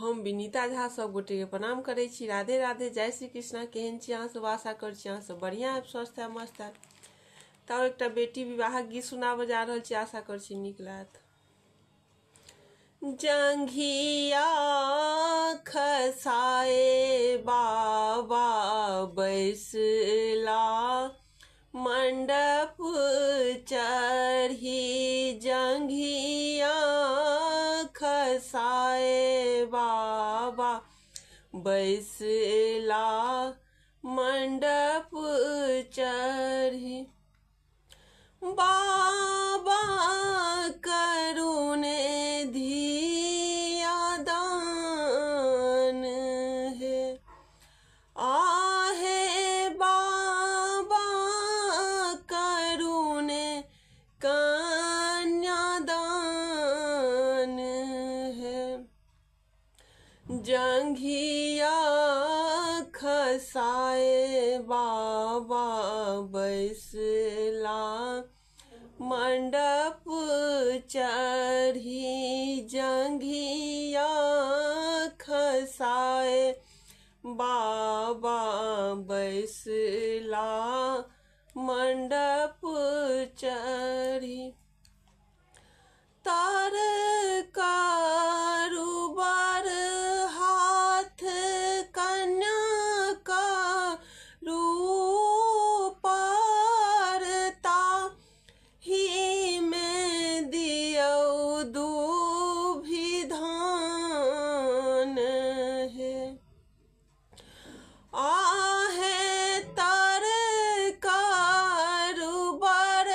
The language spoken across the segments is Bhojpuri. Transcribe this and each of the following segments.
हम विनीता झा सब गोटे के प्रणाम करे छी। राधे राधे, जय श्री कृष्णा। केहन छी अहाँ सब? आशा कर छी अहाँ सब बढ़िया है, स्वस्थ है, मस्त है। तब एक बेटी विवाह गीत सुनाब जा रहा छी, आशा कर छी नीक लागत। जंघिया खसाए बाबा बैसला, मंडप चढ़ी जंघिया खसाए बाबा बैसला, मंडप चढ़ी। बाबा करुणे धिया दान है, आहे बाबा करुणे कन्यादान है। जंघिया खसाए बाबा बैसला, मंडप चढ़ी जंघिया खसाए बाबा बैसला, मंडप चढ़ी। तार कारुबार हाथ कन्या का रूपारता, ही में दियो दुभिधान है। आहे तार कारुबार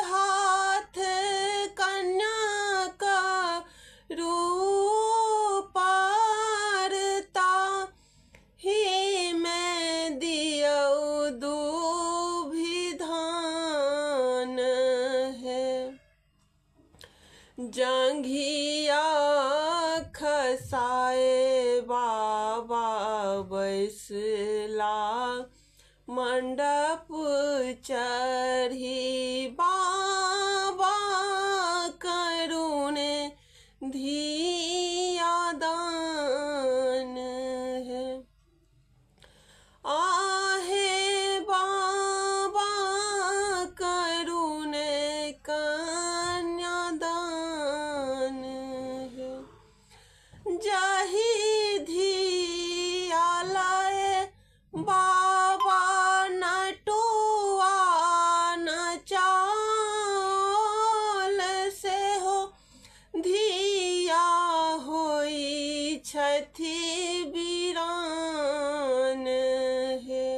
हाथ कन्या का रूपारता, ही में दियो दुभिधान है। जंघिया खसाए बाबा बैसला, मंडप चढ़ी बाबा करुणे धिया दान है। आहे बाबा करुणे कन्यादान है। जही धिया लाए बाबा नटुआ नचाल से हो, धिया होई छथि वीरान है।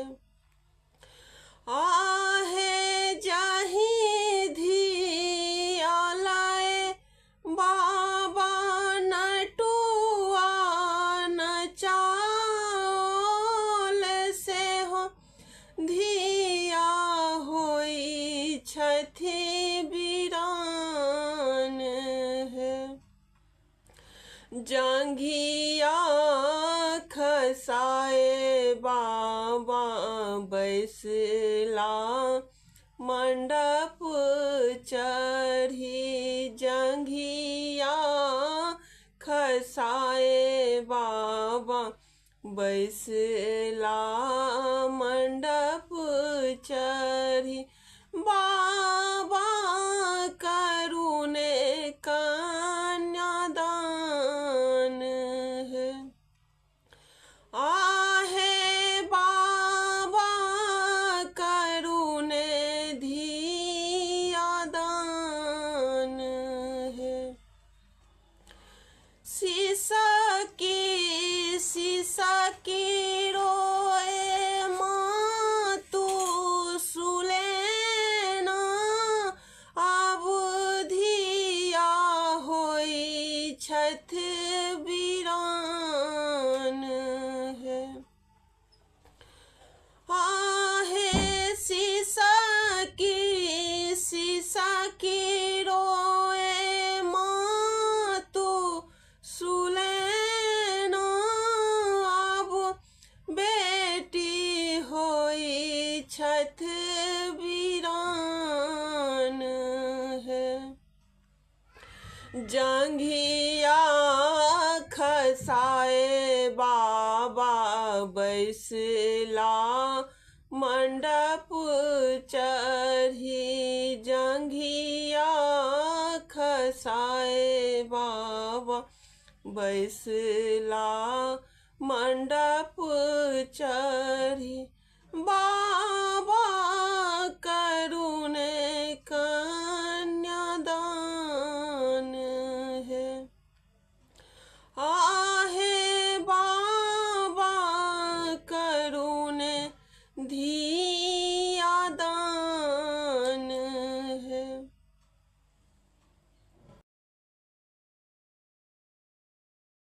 आहे जही धिया लाए बाबा नटुआ नचाल से हो, धिया होई छथि वीरान है। जंघिया खसाए बाबा बैसला, मंडप चढ़ी जंघिया खसाए बाबा बैसला, मंडप चढ़ी। बाबा करुणे कन्यादान है। आहे बाबा करुणे धिया दान है। शीशा की रोए माँ तू सुलेना, अब धिया होई छथ वीरान है। आहे शीशा की रोए माँ तू सुलेना, अब बेटी होई छथ वीरान है। जंघिया खस खसाए बाबा बैसला मंडप चढ़ी जंघिया खसाए बाबा बैसला मंडप चढ़ी बाबा